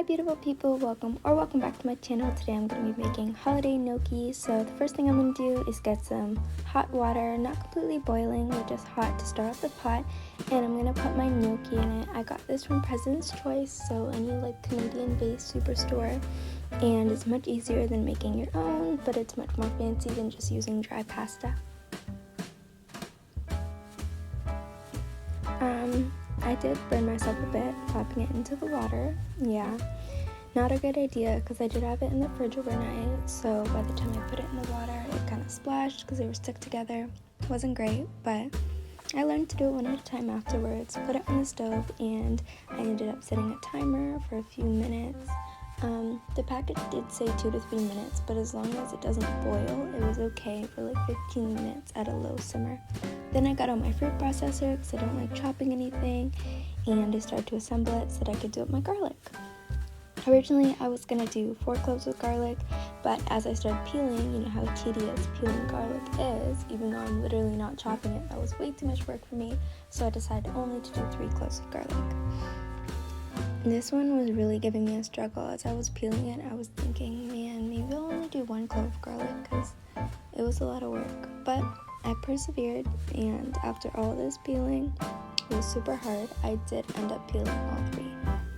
beautiful people, welcome back to my channel. Today I'm going to be making holiday gnocchi. So the first thing I'm going to do is get some hot water, not completely boiling, but just hot to start off the pot, and I'm going to put my gnocchi in it. I got this from President's Choice, so any Canadian based superstore, and it's much easier than making your own, but it's much more fancy than just using dry pasta. I did burn myself a bit popping it into the water. Yeah, not a good idea because I did have it in the fridge overnight, so by the time I put it in the water it kind of splashed because they were stuck together. It wasn't great, but I learned to do it one at a time afterwards. Put it on the stove and I ended up setting a timer for a few minutes. The package did say 2 to 3 minutes, but as long as it doesn't boil, it was okay for 15 minutes at a low simmer. Then I got on my fruit processor because I don't like chopping anything, and I started to assemble it so that I could do up my garlic. Originally, I was going to do 4 cloves of garlic, but as I started peeling, you know how tedious peeling garlic is, even though I'm literally not chopping it, that was way too much work for me, so I decided only to do 3 cloves of garlic. This one was really giving me a struggle. As I was peeling it, I was thinking, man, maybe I'll only do 1 clove of garlic because it was a lot of work. But I persevered, and after all this peeling, it was super hard. I did end up peeling all 3.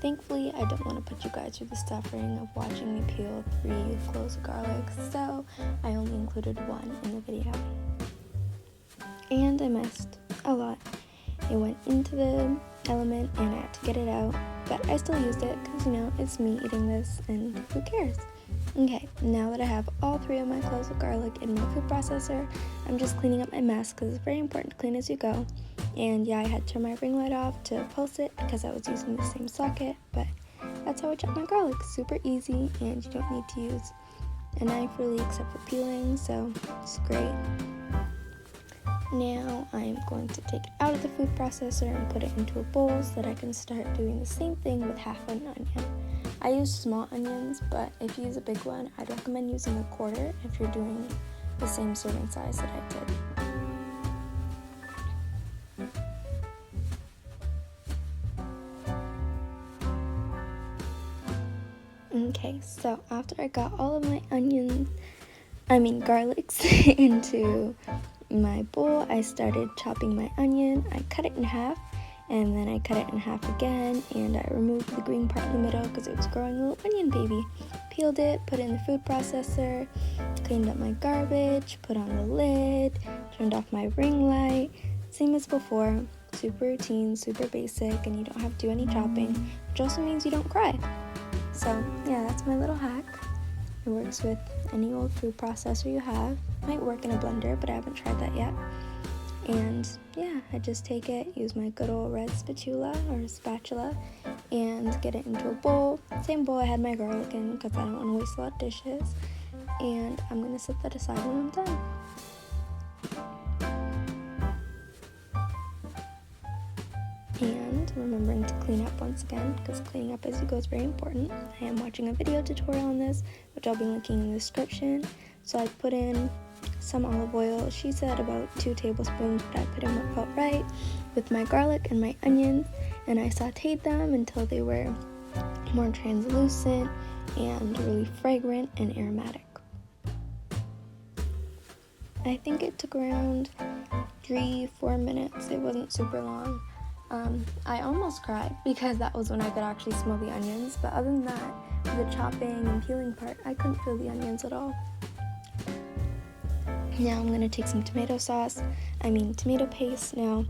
Thankfully, I don't want to put you guys through the suffering of watching me peel 3 cloves of garlic, so I only included 1 in the video. And I missed a lot. It went into the element and I had to get it out, but I still used it because, it's me eating this and who cares? Okay, now that I have all 3 of my cloves of garlic in my food processor, I'm just cleaning up my mess because it's very important to clean as you go. And yeah, I had to turn my ring light off to pulse it because I was using the same socket, but that's how I chop my garlic. Super easy, and you don't need to use a knife really except for peeling, so it's great. Now I'm going to take it out of the food processor and put it into a bowl so that I can start doing the same thing with half an onion. I use small onions, but if you use a big one, I'd recommend using a quarter if you're doing the same serving size that I did. Okay, so after I got all of my garlics into my bowl, I started chopping my onion. I cut it in half, and then I cut it in half again, and I removed the green part in the middle because it was growing a little onion baby. Peeled it, put it in the food processor, cleaned up my garbage, put on the lid, turned off my ring light. Same as before, super routine, super basic, and you don't have to do any chopping, which also means you don't cry. So yeah, that's my little hack. It works with any old food processor you have. Might work in a blender, but I haven't tried that yet. And yeah, I just take it, use my good old red spatula, and get it into a bowl. Same bowl I had my garlic in because I don't want to waste a lot of dishes. And I'm going to set that aside when I'm done. And remembering to clean up once again, because cleaning up as you go is very important. I am watching a video tutorial on this, which I'll be linking in the description. So I put in some olive oil. She said about 2 tablespoons, but I put in what felt right with my garlic and my onions, and I sauteed them until they were more translucent and really fragrant and aromatic. I think it took around 3-4 minutes. It wasn't super long. I almost cried because that was when I could actually smell the onions, but other than that, the chopping and peeling part, I couldn't feel the onions at all. Now I'm going to take some tomato paste. Now,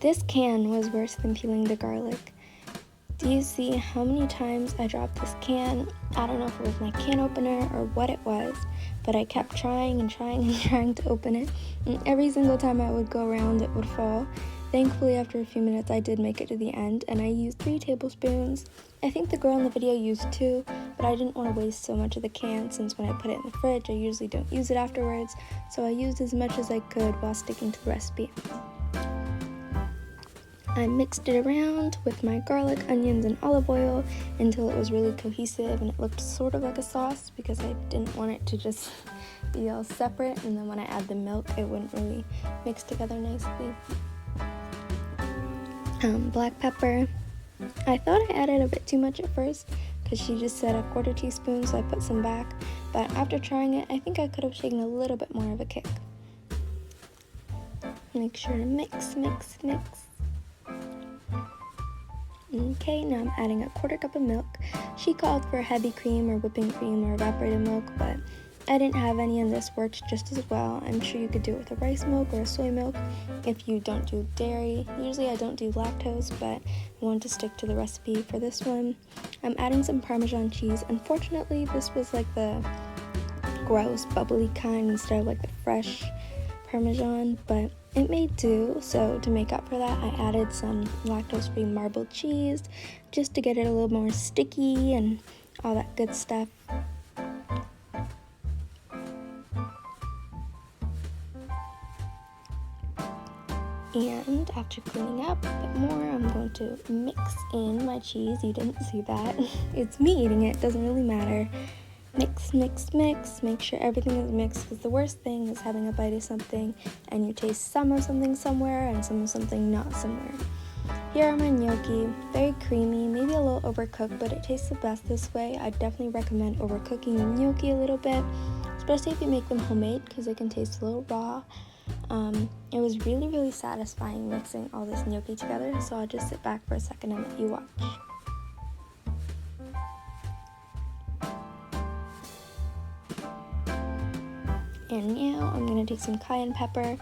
this can was worse than peeling the garlic. Do you see how many times I dropped this can? I don't know if it was my can opener or what it was, but I kept trying and trying to open it, and every single time I would go around, it would fall. Thankfully, after a few minutes, I did make it to the end, and I used 3 tablespoons. I think the girl in the video used 2, but I didn't want to waste so much of the can since when I put it in the fridge, I usually don't use it afterwards, so I used as much as I could while sticking to the recipe. I mixed it around with my garlic, onions, and olive oil until it was really cohesive and it looked sort of like a sauce because I didn't want it to just be all separate, and then when I add the milk, it wouldn't really mix together nicely. Black pepper. I thought I added a bit too much at first, because she just said a 1/4 teaspoon, so I put some back. But after trying it, I think I could have taken a little bit more of a kick. Make sure to mix. Okay, now I'm adding a 1/4 cup of milk. She called for heavy cream or whipping cream or evaporated milk, but I didn't have any, and this worked just as well. I'm sure you could do it with a rice milk or a soy milk if you don't do dairy. Usually I don't do lactose, but I wanted to stick to the recipe for this one. I'm adding some Parmesan cheese. Unfortunately, this was like the gross, bubbly kind instead of like the fresh Parmesan, but it made do. So to make up for that, I added some lactose-free marbled cheese just to get it a little more sticky and all that good stuff. And after cleaning up a bit more, I'm going to mix in my cheese. You didn't see that. It's me eating it, doesn't really matter. Mix. Make sure everything is mixed, because the worst thing is having a bite of something and you taste some of something somewhere and some of something not somewhere. Here are my gnocchi. Very creamy, maybe a little overcooked, but it tastes the best this way. I definitely recommend overcooking your gnocchi a little bit, especially if you make them homemade, because they can taste a little raw. It was really satisfying mixing all this gnocchi together, so I'll just sit back for a second and let you watch. And now I'm going to take some cayenne pepper.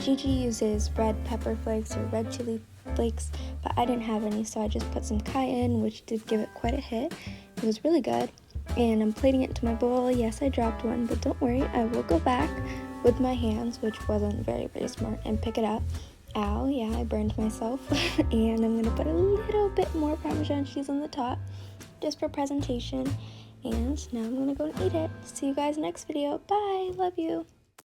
Gigi uses red pepper flakes or red chili flakes, but I didn't have any, so I just put some cayenne, which did give it quite a hit. It was really good. And I'm plating it into my bowl. Yes, I dropped one, but don't worry, I will go back with my hands, which wasn't very smart, and pick it up. Ow, yeah, I burned myself. And I'm going to put a little bit more Parmesan cheese on the top, just for presentation. And now I'm going to go and eat it. See you guys next video. Bye. Love you.